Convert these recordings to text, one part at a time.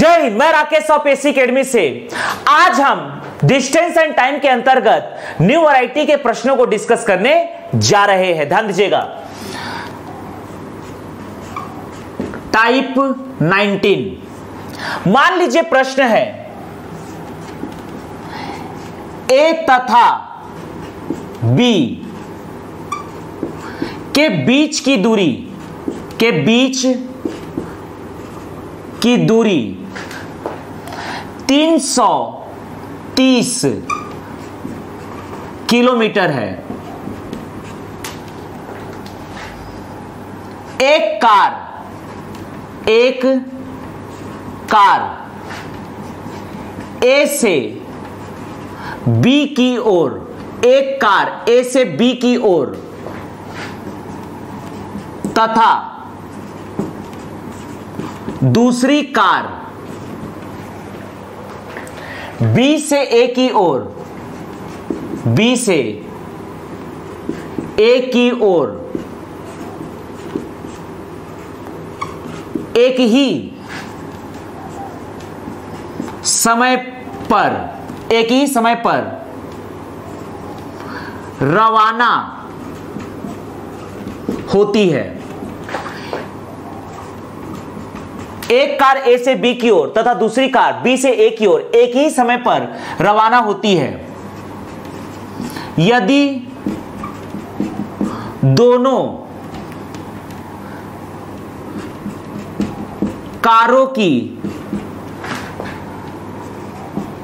जय हिंद, मैं Rakesh of AC academy से। आज हम डिस्टेंस एंड टाइम के अंतर्गत न्यू वैरायटी के प्रश्नों को डिस्कस करने जा रहे हैं। ध्यान दीजिएगा। टाइप 19, मान लीजिए प्रश्न है ए तथा बी के बीच की दूरी 330 किलोमीटर है। एक कार ए से बी की ओर, एक कार ए से बी की ओर तथा दूसरी कार बी से ए की ओर, बी से ए की ओर एक ही समय पर रवाना होती है। एक कार ए से बी की ओर तथा दूसरी कार बी से ए की ओर एक ही समय पर रवाना होती है। यदि दोनों कारों की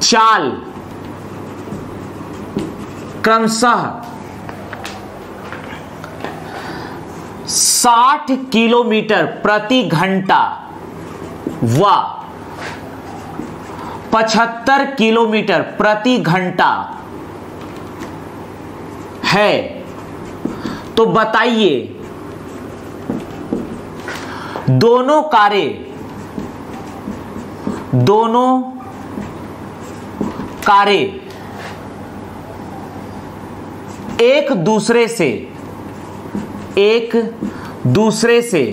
चाल क्रमशः 60 किलोमीटर प्रति घंटा व 75 किलोमीटर प्रति घंटा है, तो बताइए दोनों कारें एक दूसरे से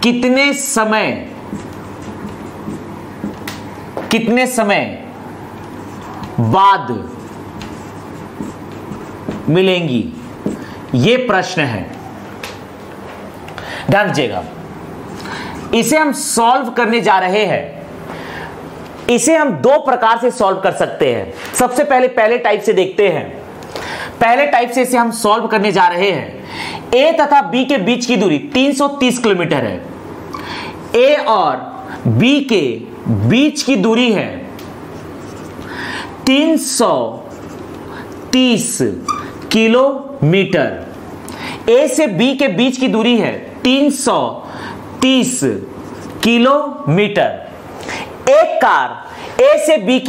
कितने समय बाद मिलेंगी? ये प्रश्न है। ध्यान दीजिएगा। इसे हम सॉल्व करने जा रहे हैं। इसे हम दो प्रकार से सॉल्व कर सकते हैं। सबसे पहले टाइप से देखते हैं। पहले टाइप से इसे हम सॉल्व करने जा रहे हैं। ए तथा बी के बीच की दूरी 330 किलोमीटर है। ए और बी के बीच की दूरी है 330 किलोमीटर। ए से बी के बीच की दूरी है 330 किलोमीटर। एक कार ए से बी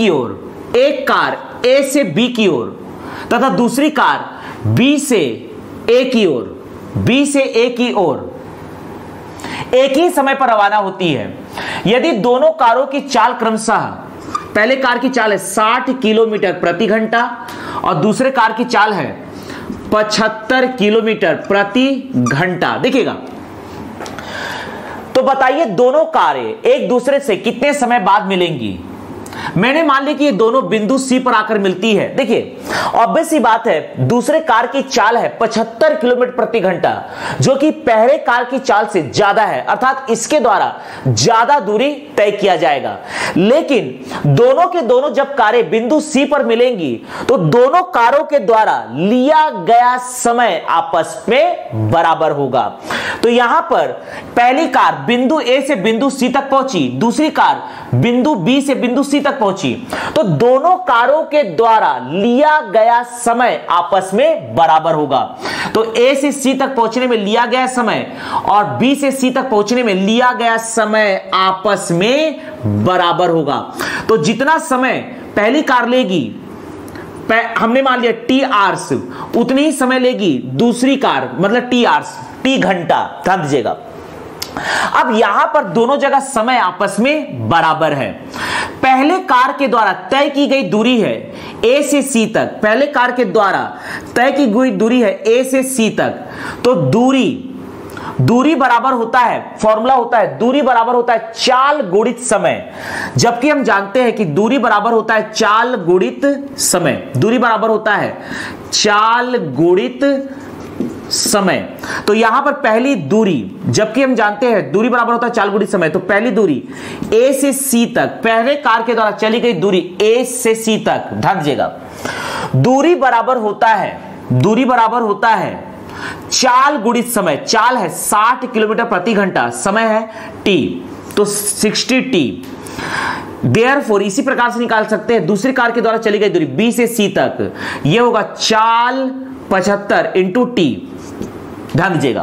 की ओर, तथा दूसरी कार बी से ए की ओर एक ही समय पर रवाना होती है। यदि दोनों कारों की चाल क्रमशः, पहले कार की चाल है 60 किलोमीटर प्रति घंटा और दूसरे कार की चाल है 75 किलोमीटर प्रति घंटा। देखिएगा, तो बताइए दोनों कारें एक दूसरे से कितने समय बाद मिलेंगी? मैंने मान लिया कि ये दोनों बिंदु सी पर आकर मिलती है। देखिए, ऑब्वियस सी बात है, दूसरे कार की चाल है 75 किलोमीटर प्रति घंटा, जो कि पहले कार की चाल से ज्यादा है, अर्थात इसके द्वारा ज्यादा दूरी तय किया जाएगा। लेकिन दोनों के दोनों जब कारें बिंदु सी पर मिलेंगी तो दोनों कारों के द्वारा लिया गया समय आपस में बराबर होगा। तो यहां पर पहली कार बिंदु ए से बिंदु सी तक पहुंची, दूसरी कार बिंदु बी से बिंदु सी तक पहुंची, तो दोनों कारों के द्वारा लिया गया समय आपस में बराबर होगा। तो ए से सी तक पहुंचने में लिया गया समय और बी से सी तक पहुंचने में लिया गया समय आपस में बराबर होगा। तो जितना समय पहली कार लेगी, हमने मान लिया टी आवर्स, उतनी ही समय लेगी दूसरी कार, मतलब टी आवर्स, टी घंटा। ध्यान दीजिएगा। अब यहां पर दोनों जगह समय आपस में बराबर है। पहले कार के द्वारा तय की गई दूरी है ए से सी तक, पहले कार के द्वारा तय की गई दूरी है ए से सी तक, तो दूरी दूरी बराबर होता है, फॉर्मूला होता है दूरी बराबर होता है चाल गुणित समय, जबकि हम जानते हैं कि दूरी बराबर होता है चाल गुणित समय, दूरी बराबर होता है चाल गुणित समय। तो यहां पर पहली दूरी, जबकि हम जानते हैं दूरी बराबर होता है चाल गुणित समय, तो पहली दूरी ए से सी तक, पहले कार के द्वारा चली गई दूरी ए से सी तक, ध्यान दीजिएगा, दूरी बराबर होता है चाल गुणित समय। चाल है 60 किलोमीटर प्रति घंटा, समय है टी, तो 60 टी। देयरफॉर इसी प्रकार से निकाल सकते हैं दूसरी कार के द्वारा चली गई दूरी बी से सी तक, यह होगा चाल 75 इंटू टी। ध्यान दीजिएगा,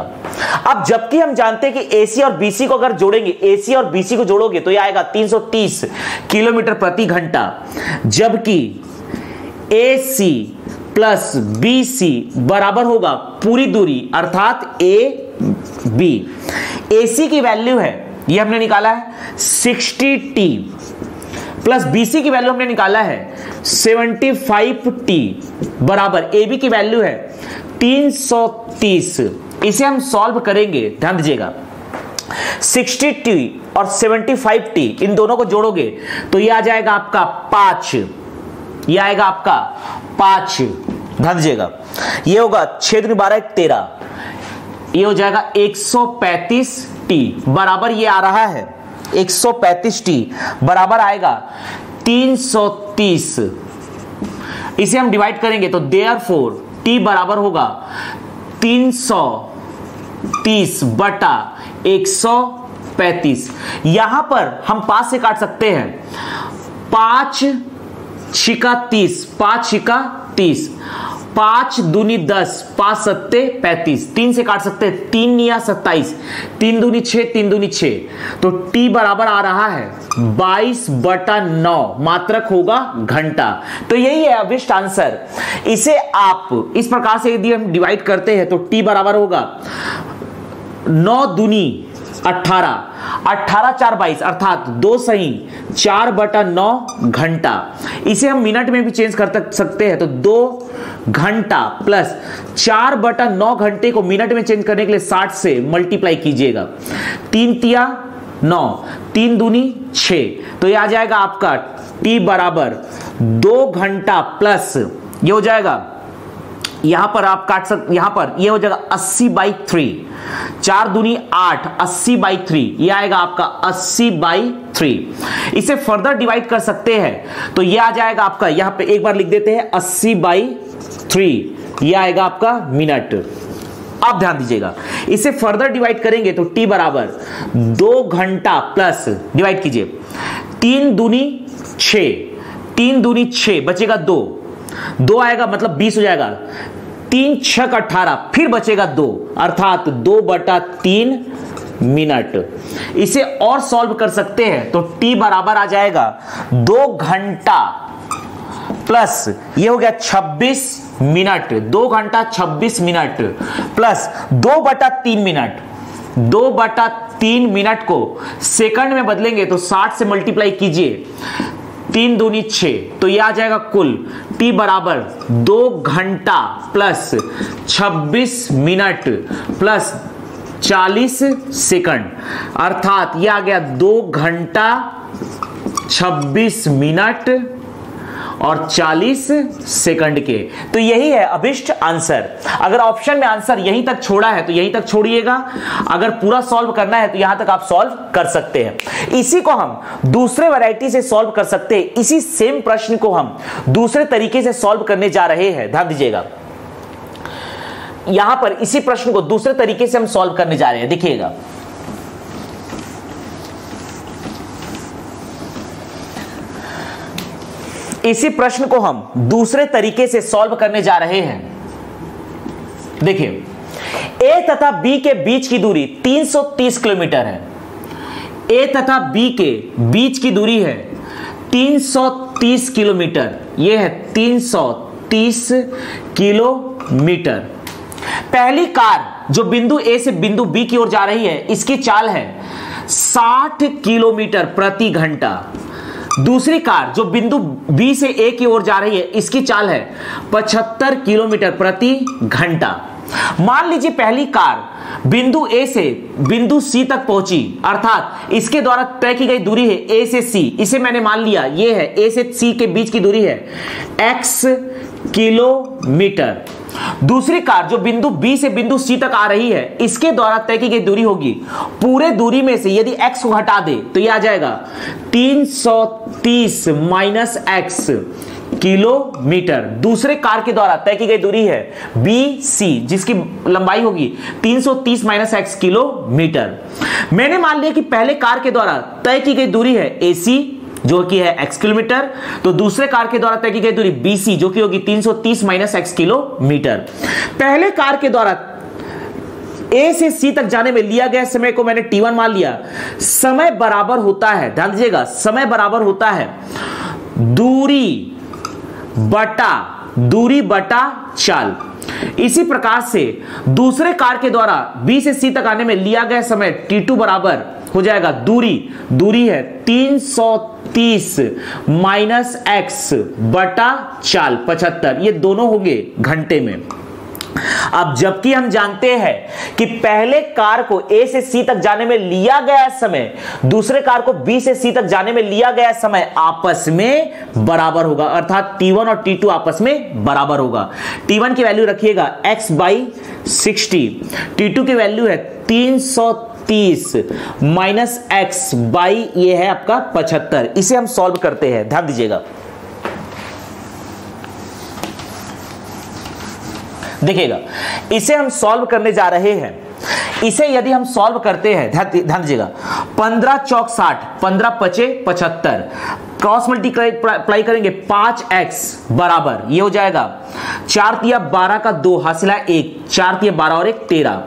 अब जबकि हम जानते हैं कि एसी और बीसी को अगर जोड़ेंगे, एसी और बीसी को जोड़ोगे तो यह आएगा 330 किलोमीटर प्रति घंटा, जबकि एसी प्लस बीसी बराबर होगा पूरी दूरी अर्थात ए बी। एसी की वैल्यू है, ये हमने निकाला है 60 टी, प्लस बीसी की वैल्यू हमने निकाला है 75 टी, बराबर ए बी की वैल्यू है 330। इसे हम सॉल्व करेंगे, ध्यान दीजिएगा, 60 टी और 75 टी इन दोनों को जोड़ोगे तो ये आ जाएगा आपका 5, ये आएगा आपका 5। ध्यान दीजिएगा, ये होगा 6 दूनी 12 13, ये हो जाएगा 135 टी, बराबर ये आ रहा है 135 टी, बराबर आएगा 330। इसे हम डिवाइड करेंगे तो देयरफॉर टी बराबर होगा 330 बटा 135। यहां पर हम 5 से काट सकते हैं, 5 छिका 30, 5 छिका 30, 5 दूनी 10, 5 सत्ते 35, 3 से काट सकते हैं, 3 निया 27, 3 दूनी 6, 3 दूनी 6, तो टी बराबर आ रहा है 22/9, मात्रक होगा घंटा। तो यही है अभिष्ट आंसर। इसे आप इस प्रकार से यदि हम डिवाइड करते हैं तो टी बराबर होगा 9 दूनी 18, 18 4 22 अर्थात 2 सही 4/9 घंटा। इसे हम मिनट में भी चेंज कर सकते हैं, तो 2 घंटा प्लस 4/9 घंटे को मिनट में चेंज करने के लिए 60 से मल्टीप्लाई कीजिएगा, 3 तिया 9, 3 दूनी 6, तो यह आ जाएगा आपका टी बराबर 2 घंटा प्लस ये हो जाएगा, यहां पर आप काट सकते, यहां पर ये हो जाएगा 80/3, 4 दूनी 8, 80/3, ये आएगा आपका 80/3। इसे फर्दर डिवाइड कर सकते हैं तो ये आ जाएगा आपका, यहां पे एक बार लिख देते हैं 80/3, ये आएगा आपका मिनट। आप ध्यान दीजिएगा, इसे फर्दर डिवाइड करेंगे तो टी बराबर 2 घंटा प्लस, डिवाइड कीजिए, 3 दूनी 6, 3 दूनी 6 बचेगा 2 आएगा मतलब 20 हो जाएगा, 3 6 18, फिर बचेगा 2 अर्थात 2/3 मिनट। इसे और सॉल्व कर सकते हैं तो टी बराबर आ जाएगा 2 घंटा प्लस ये हो गया 26 मिनट, 2 घंटा 26 मिनट प्लस 2/3 मिनट, 2/3 मिनट को सेकंड में बदलेंगे तो 60 से मल्टीप्लाई कीजिए, 3 दूनी 6, तो यह आ जाएगा कुल टी बराबर 2 घंटा प्लस 26 मिनट प्लस 40 सेकंड, अर्थात यह आ गया 2 घंटा 26 मिनट और 40 सेकंड के। तो यही है अभिष्ट आंसर। अगर ऑप्शन में आंसर यहीं तक छोड़ा है तो यहीं तक छोड़िएगा, अगर पूरा सॉल्व करना है तो यहां तक आप सॉल्व कर सकते हैं। इसी को हम दूसरे वैरायटी से सॉल्व कर सकते हैं, इसी सेम प्रश्न को हम दूसरे तरीके से सॉल्व करने जा रहे हैं। ध्यान दीजिएगा, यहां पर इसी प्रश्न को दूसरे तरीके से हम सॉल्व करने जा रहे हैं। देखिएगा, इसी प्रश्न को हम दूसरे तरीके से सॉल्व करने जा रहे हैं। देखिए, ए तथा बी के बीच की दूरी 330 किलोमीटर है। ए तथा बी के बीच की दूरी है 330 किलोमीटर, यह है 330 किलोमीटर। पहली कार जो बिंदु ए से बिंदु बी की ओर जा रही है, इसकी चाल है 60 किलोमीटर प्रति घंटा। दूसरी कार जो बिंदु बी से ए की ओर जा रही है, इसकी चाल है 75 किलोमीटर प्रति घंटा। मान लीजिए पहली कार बिंदु ए से बिंदु सी तक पहुंची, अर्थात इसके द्वारा तय की गई दूरी है ए से सी, इसे मैंने मान लिया ये है ए से सी के बीच की दूरी है x किलोमीटर। दूसरी कार जो बिंदु बी से बिंदु सी तक आ रही है, इसके द्वारा तय की गई दूरी होगी, पूरे दूरी में से यदि x को हटा दे तो यह आ जाएगा 330 माइनस x किलोमीटर। दूसरे कार के द्वारा तय की गई दूरी है बी सी, जिसकी लंबाई होगी 330 माइनस x किलोमीटर। मैंने मान लिया कि पहले कार के द्वारा तय की गई दूरी है ए सी जो कि है x किलोमीटर, तो दूसरे कार के द्वारा तय की गई दूरी BC जो कि होगी 330 माइनस x किलोमीटर। पहले कार के द्वारा A से C तक जाने में लिया गया समय को मैंने T1 मान लिया। समय बराबर होता है, ध्यान दीजिएगा, समय बराबर होता है दूरी बटा चाल। इसी प्रकार से दूसरे कार के द्वारा B से C तक आने में लिया गया समय T2 बराबर हो जाएगा दूरी है 330 माइनस x बटा चाल 75, ये दोनों होंगे घंटे में। अब जबकि हम जानते हैं कि पहले कार को A से C तक जाने में लिया गया समय दूसरे कार को B से C तक जाने में लिया गया समय आपस में बराबर होगा, अर्थात T1 और T2 आपस में बराबर होगा। T1 की वैल्यू रखिएगा x/60, T2 की वैल्यू है 330 माइनस x बाई ये है आपका 75। इसे हम सॉल्व करते हैं, ध्यान दीजिएगा। देखिएगा, इसे हम सॉल्व करने जा रहे हैं। इसे यदि हम सॉल्व करते हैं, ध्यान दीजिएगा, 15 चौक 60, 15 पचे 75, क्रॉस मल्टीप्लाई करेंगे 5x बराबर ये हो जाएगा 4 तिया 12 का 2 हासिला 1, 4 तिया 12 और 1 13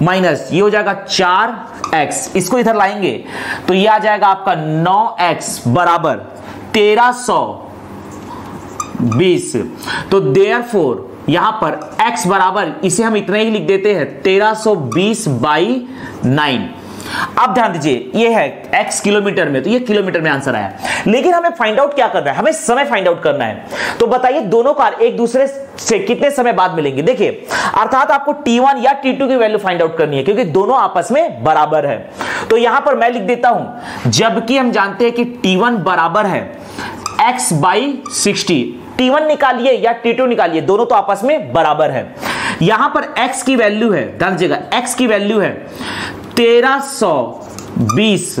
माइनस ये हो जाएगा 4x, इसको इधर लाएंगे तो ये आ जाएगा आपका 9x बराबर 1320। तो देयरफॉर यहां पर x बराबर इसे हम इतना ही लिख देते हैं 1320/9। अब ध्यान दीजिए, ये है x किलोमीटर में, तो ये किलोमीटर में आंसर आया। लेकिन हमें फाइंड आउट क्या करना है, हमें समय फाइंड आउट करना है। तो बताइए दोनों कार एक दूसरे से कितने समय बाद मिलेंगे। देखिए, अर्थात आपको T1 या T2 की वैल्यू फाइंड आउट करनी है क्योंकि दोनों आपस में बराबर है। तो यहां पर मैं लिख देता हूं, जबकि हम जानते हैं कि T1 बराबर है x/60, T1 निकालिए या T2 निकालिए, दोनों तो आपस में बराबर है। यहां पर x की वैल्यू है, ध्यान दीजिएगा, x की वैल्यू है 1320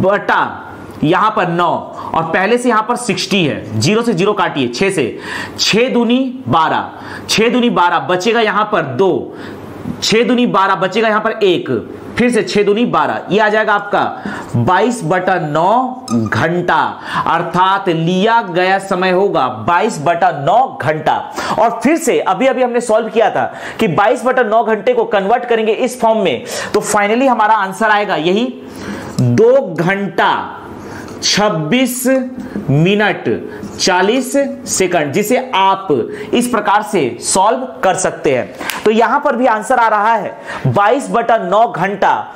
बटा यहां पर 9 और पहले से यहां पर 60 है, 0 से 0 काटिए, 6 से 6 दूनी 12, 6 दूनी 12 बचेगा यहां पर 2, 6 दूनी 12 बचेगा यहां पर 1, फिर से 6 दूनी 12, ये आ जाएगा आपका 22/9 घंटा, अर्थात लिया गया समय होगा 22/9 घंटा। और फिर से अभी हमने सॉल्व किया था कि 22/9 घंटे को कन्वर्ट करेंगे इस फॉर्म में, तो फाइनली हमारा आंसर आएगा यही 2 घंटा 26 मिनट 40 सेकंड, जिसे आप इस प्रकार से सॉल्व कर सकते हैं। तो यहां पर भी आंसर आ रहा है 22/9 घंटा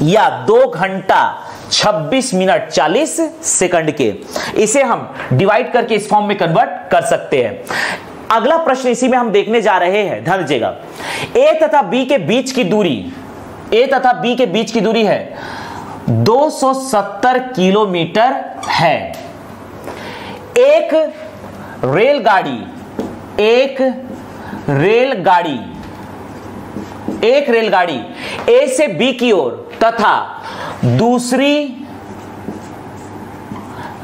या 2 घंटा 26 मिनट 40 सेकंड के। इसे हम डिवाइड करके इस फॉर्म में कन्वर्ट कर सकते हैं। अगला प्रश्न इसी में हम देखने जा रहे हैं, ध्यान दीजिएगा। ए तथा बी के बीच की दूरी है 270 किलोमीटर है। एक रेलगाड़ी ए से बी की ओर तथा दूसरी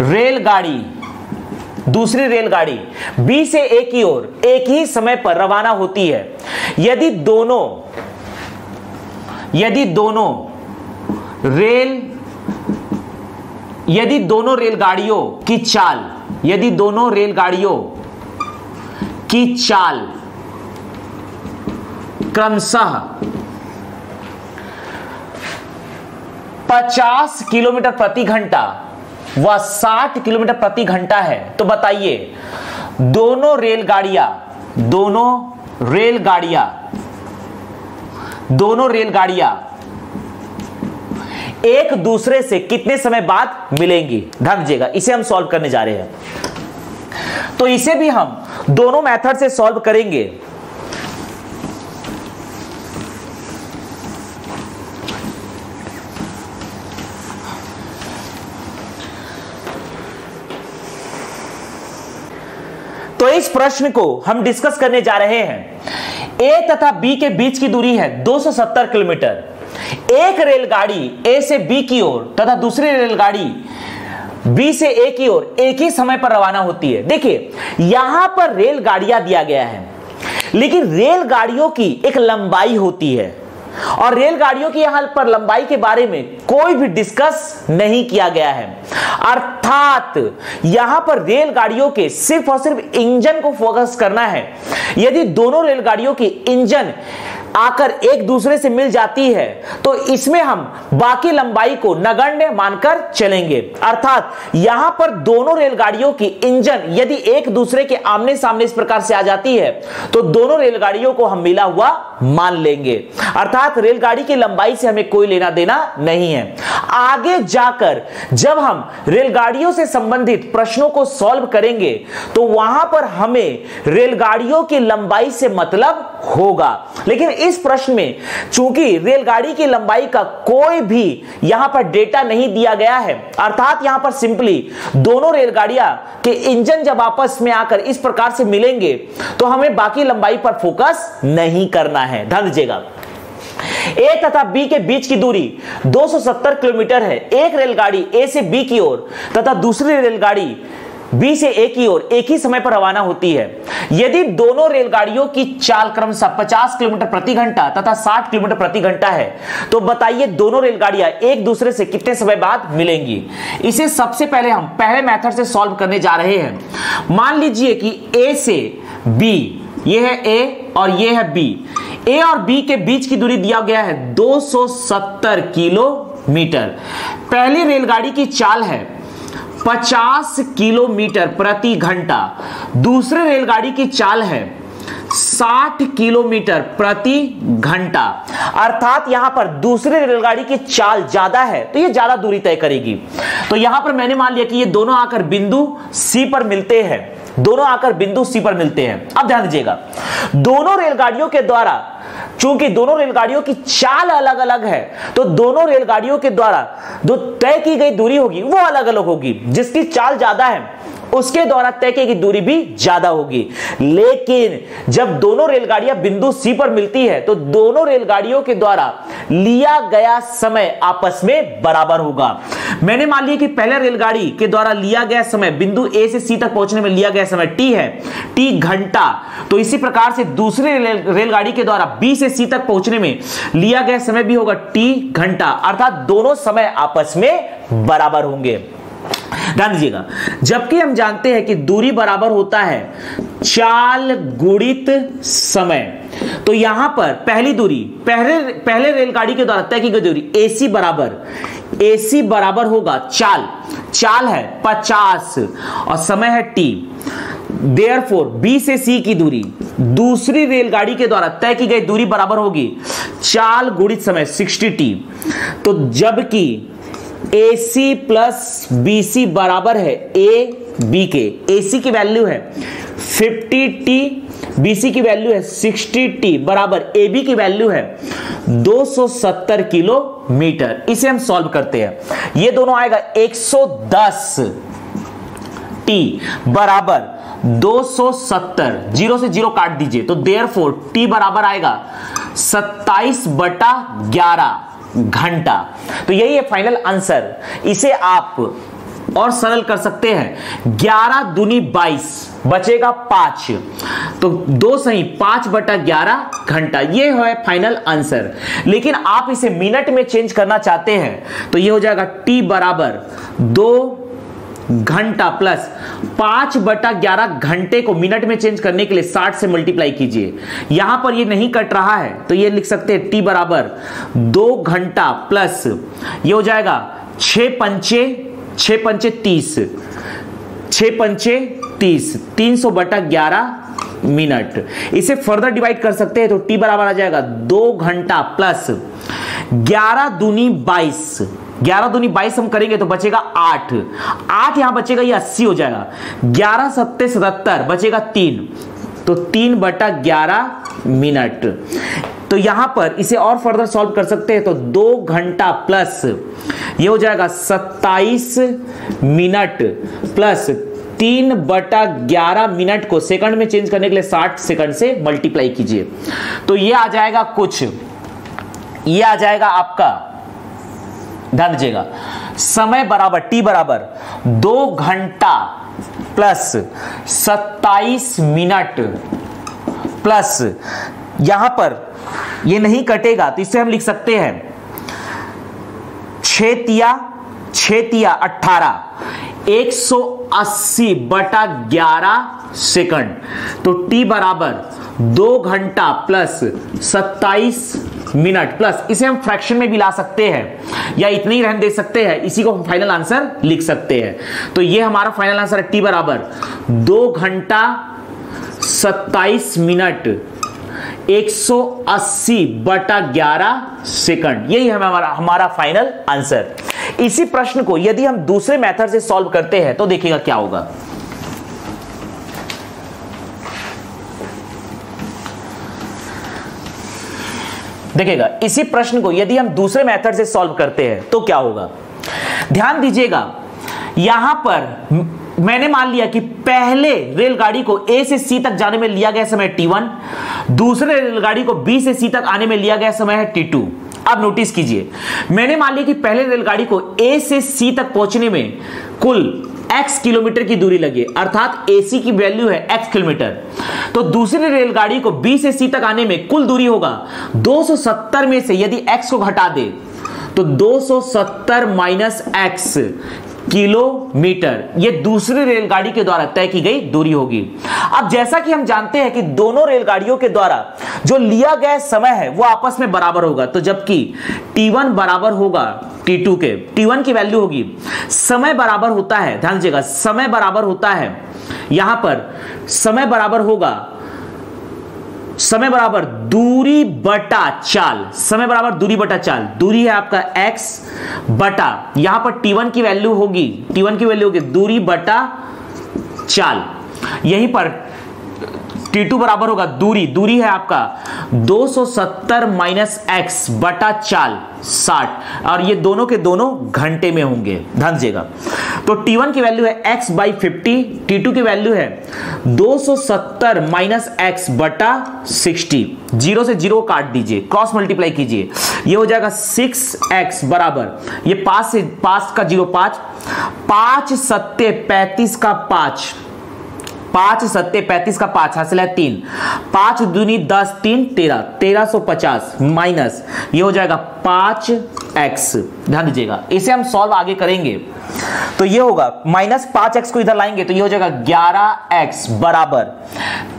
रेलगाड़ी बी से ए की ओर एक ही समय पर रवाना होती है। यदि दोनों रेलगाड़ियों की चाल क्रमशः 50 किलोमीटर प्रति घंटा व 60 किलोमीटर प्रति घंटा है, तो बताइए दोनों रेलगाड़ियां एक दूसरे से कितने समय बाद मिलेंगी। ध्यान दीजिएगा, इसे हम सॉल्व करने जा रहे हैं। तो इसे भी हम दोनों मेथड से सॉल्व करेंगे। तो इस प्रश्न को हम डिस्कस करने जा रहे हैं। ए तथा बी के बीच की दूरी है 270 किलोमीटर। एक रेलगाड़ी ए से बी की ओर तथा दूसरी रेलगाड़ी बी से ए की ओर एक ही समय पर रवाना होती है। देखिए यहां पर रेलगाड़ियां दिया गया है, लेकिन रेलगाड़ियों की एक लंबाई होती है और रेलगाड़ियों की यहां पर लंबाई के बारे में कोई भी डिस्कस नहीं किया गया है। अर्थात यहां पर रेलगाड़ियों के सिर्फ और सिर्फ इंजन को फोकस करना है। यदि दोनों रेलगाड़ियों की इंजन आकर एक दूसरे से मिल जाती है तो इसमें हम बाकी लंबाई को नगण्य मानकर चलेंगे। अर्थात यहां पर दोनों रेलगाड़ियों की इंजन यदि एक दूसरे के आमने सामने इस प्रकार से आ जाती है तो दोनों रेलगाड़ियों को हम मिला हुआ मान लेंगे। अर्थात रेलगाड़ी की लंबाई से हमें कोई लेना देना नहीं है। आगे जाकर जब हम रेलगाड़ियों से संबंधित प्रश्नों को सॉल्व करेंगे तो वहां पर हमें रेलगाड़ियों की लंबाई से मतलब होगा। लेकिन इस प्रश्न में चूंकि रेलगाड़ी की लंबाई का कोई भी यहां पर डेटा नहीं दिया गया है, अर्थात यहां पर सिंपली दोनों रेलगाड़ियां के इंजन जब आपस में आकर इस प्रकार से मिलेंगे तो हमें बाकी लंबाई पर फोकस नहीं करना है। ध्यान दीजिएगा, ए तथा बी के बीच की दूरी 270 किलोमीटर है। एक रेलगाड़ी ए से बी की ओर तथा दूसरी रेलगाड़ी बी से ए की ओर एक ही समय पर रवाना होती है। यदि दोनों रेलगाड़ियों की चाल क्रमशः 50 किलोमीटर प्रति घंटा तथा 60 किलोमीटर प्रति घंटा है तो बताइए दोनों रेलगाड़ियां एक दूसरे से कितने समय बाद मिलेंगी। इसे सबसे पहले हम पहले मेथड से सॉल्व करने जा रहे हैं। मान लीजिए कि ए से बी, ये है ए और ये है बी। ए और बी के बीच की दूरी दिया गया है 270 किलोमीटर। पहली रेलगाड़ी की चाल है 50 किलोमीटर प्रति घंटा, दूसरे रेलगाड़ी की चाल है 60 किलोमीटर प्रति घंटा। अर्थात यहां पर दूसरी रेलगाड़ी की चाल ज्यादा है तो ये ज्यादा दूरी तय करेगी। तो यहां पर मैंने मान लिया कि ये दोनों आकर बिंदु सी पर मिलते हैं, दोनों आकर बिंदु सी पर मिलते हैं। अब ध्यान दीजिएगा, दोनों रेलगाड़ियों के द्वारा, चूंकि दोनों रेलगाड़ियों की चाल अलग अलग है तो दोनों रेलगाड़ियों के द्वारा जो तय की गई दूरी होगी वो अलग अलग होगी। जिसकी चाल ज्यादा है उसके द्वारा तय की गई दूरी भी ज्यादा होगी। लेकिन जब दोनों रेलगाड़ियां बिंदु सी पर मिलती है तो दोनों रेलगाड़ियों के द्वारा लिया गया समय आपस में बराबर होगा। मैंने मान लिया कि पहले रेलगाड़ी के द्वारा लिया गया समय बिंदु ए से सी तक पहुंचने में लिया गया समय टी है, टी घंटा। तो इसी प्रकार से दूसरी रेलगाड़ी के द्वारा बी से सी तक पहुंचने में लिया गया समय भी होगा टी घंटा। अर्थात दोनों समय आपस में बराबर होंगे। ध्यान दीजिएगा, जबकि हम जानते हैं कि दूरी बराबर होता है चाल गुणित समय, तो यहां पर पहली दूरी पहले रेलगाड़ी के द्वारा तय की गई दूरी AC बराबर होगा चाल है 50 और समय है t। देयरफॉर B से C की दूरी दूसरी रेलगाड़ी के द्वारा तय की गई दूरी बराबर होगी चाल गुणित समय 60t। तो जबकि AC प्लस BC बराबर है AB के, AC की वैल्यू है 50t, BC की वैल्यू है 60t बराबर AB की वैल्यू है 270 किलोमीटर। इसे हम सॉल्व करते हैं। ये दोनों आएगा 110t बराबर 270, 0 से 0 काट दीजिए तो देयरफॉर t बराबर आएगा 27/11 घंटा। तो यही है फाइनल आंसर। इसे आप और सरल कर सकते हैं, 11 दूनी 22 बचेगा 5, तो 2 सही 5/11 घंटा। ये है फाइनल आंसर। लेकिन आप इसे मिनट में चेंज करना चाहते हैं तो ये हो जाएगा t बराबर 2 घंटा प्लस 5/11 घंटे को मिनट में चेंज करने के लिए 60 से मल्टीप्लाई कीजिए। यहां पर ये नहीं कट रहा है तो ये लिख सकते हैं t बराबर 2 घंटा प्लस ये हो जाएगा 6 पंचे 30, 300/11 मिनट। इसे फर्दर डिवाइड कर सकते हैं तो t बराबर आ जाएगा 2 घंटा प्लस 11 दूनी 22, 11 दूनी 22 हम करेंगे तो बचेगा 8 यहां बचेगा, ये 80 हो जाएगा। 11 सत्ते 77 बचेगा 3, तो 3/11 मिनट। तो यहां पर इसे और फर्दर सॉल्व कर सकते हैं तो 2 घंटा प्लस ये हो जाएगा 27 मिनट प्लस 3/11 मिनट को सेकंड में चेंज करने के लिए 60 सेकंड से मल्टीप्लाई कीजिए, तो ये आ जाएगा कुछ, ये आ जाएगा आपका, ध्यान दीजिएगा, समय बराबर टी बराबर 2 घंटा प्लस 27 मिनट प्लस, यहां पर ये नहीं कटेगा तो इसे हम लिख सकते हैं 6 तिया 18, 180/11 सेकंड, तो टी बराबर 2 घंटा प्लस 27 मिनट प्लस, इसे हम फ्रैक्शन में भी ला सकते हैं या इतने ही रहने दे सकते हैं, इसी को हम फाइनल आंसर लिख सकते हैं। तो ये हमारा फाइनल आंसर है टी बराबर 2 घंटा 27 मिनट 180/11 सेकंड, यही है हमारा फाइनल आंसर। इसी प्रश्न को यदि हम दूसरे मेथड से सॉल्व करते हैं तो देखिएगा क्या होगा। देखिएगा इसी प्रश्न को यदि हम दूसरे मेथड से सॉल्व करते हैं तो क्या होगा। ध्यान दीजिएगा, यहां पर मैंने मान लिया कि पहले रेलगाड़ी को ए से सी तक जाने में लिया गया समय T1, दूसरे रेलगाड़ी को बी से सी तक आने में लिया गया समय है T2। अब नोटिस कीजिए, मैंने मान लिया कि पहले रेलगाड़ी को ए से सी तक पहुंचने में कुल x किलोमीटर की दूरी लगी, अर्थात AC की वैल्यू है x किलोमीटर, तो दूसरी रेलगाड़ी को B से C तक आने में कुल दूरी होगा 270 में से यदि x को घटा दे तो 270 माइनस x किलोमीटर, ये दूसरी रेलगाड़ी के द्वारा तय की गई दूरी होगी। अब जैसा कि हम जानते हैं कि दोनों रेलगाड़ियों के द्वारा जो लिया गया समय है वो आपस में बराबर होगा, तो जबकि T1 बराबर होगा T2 के, T1 की वैल्यू होगी, समय बराबर होता है, ध्यान दीजिएगा, समय बराबर होता है, यहां पर समय बराबर होगा, समय बराबर दूरी बटा चाल, समय बराबर दूरी बटा चाल, दूरी है आपका x बटा, यहां पर T1 की वैल्यू होगी, T1 की वैल्यू होगी दूरी बटा चाल, यहीं पर T2 बराबर होगा दूरी, दूरी है आपका 270 माइनस x बटा चाल 60, और ये दोनों के दोनों घंटे में होंगे, ध्यान दीजिएगा। तो T1 की वैल्यू है x बाई 50, T2 की वैल्यू है 270 माइनस x बटा 60, 0 से 0 काट दीजिए, क्रॉस मल्टीप्लाई कीजिए, ये हो जाएगा 6x बराबर, ये 5 से 5 का 0 5, 5 सत्ते 35 का 5, 5 सत्ते 35 का 5 हासिल है 3, 5 दूनी 10 3 13, 1350 माइनस ये हो जाएगा 5x, ध्यान दीजिएगा, इसे हम सॉल्व आगे करेंगे तो ये होगा माइनस 5x को इधर लाएंगे तो ये हो जाएगा 11x बराबर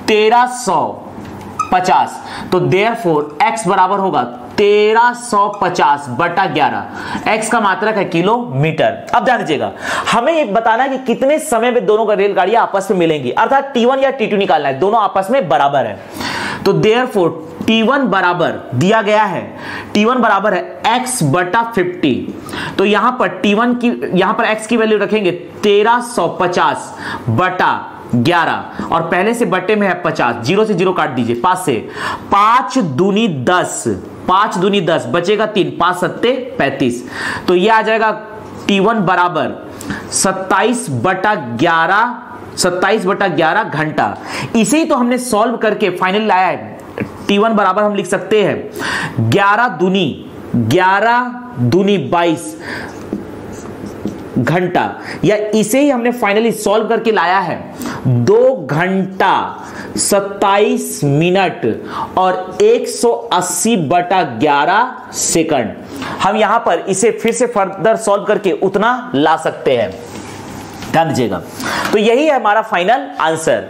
1350, तो देयरफॉर x बराबर होगा 1350 बटा 11, x का मात्रक है किलोमीटर। अब ध्यान दीजिएगा, हमें ये बताना है कि कितने समय में दोनों रेलगाड़ियां आपस में मिलेंगी, अर्थात T1 या T2 निकालना है, दोनों आपस में बराबर है, तो देयरफॉर T1 बराबर दिया गया है, T1 बराबर है x बटा 50, तो यहां पर T1 की, यहां पर x की वैल्यू रखेंगे 1350 बटा 11, और पहले से बटे में है 50, 0 से 0 काट दीजिए, 5 से 5 दूनी 10, 5 दूनी 10 बचेगा 3, 5 सत्ते 35, तो ये आ जाएगा T1 बराबर 27 बटा 11 घंटा। इसे ही तो हमने सॉल्व करके फाइनल लाया है, T1 बराबर हम लिख सकते हैं 11 दूनी 22 घंटा, या इसे ही हमने फाइनली सॉल्व करके लाया है 2 घंटा 27 मिनट और 180 बटा 11 सेकंड। हम यहां पर इसे फिर से फर्दर सॉल्व करके उतना ला सकते हैं, ध्यान दीजिएगा। तो यही है हमारा फाइनल आंसर।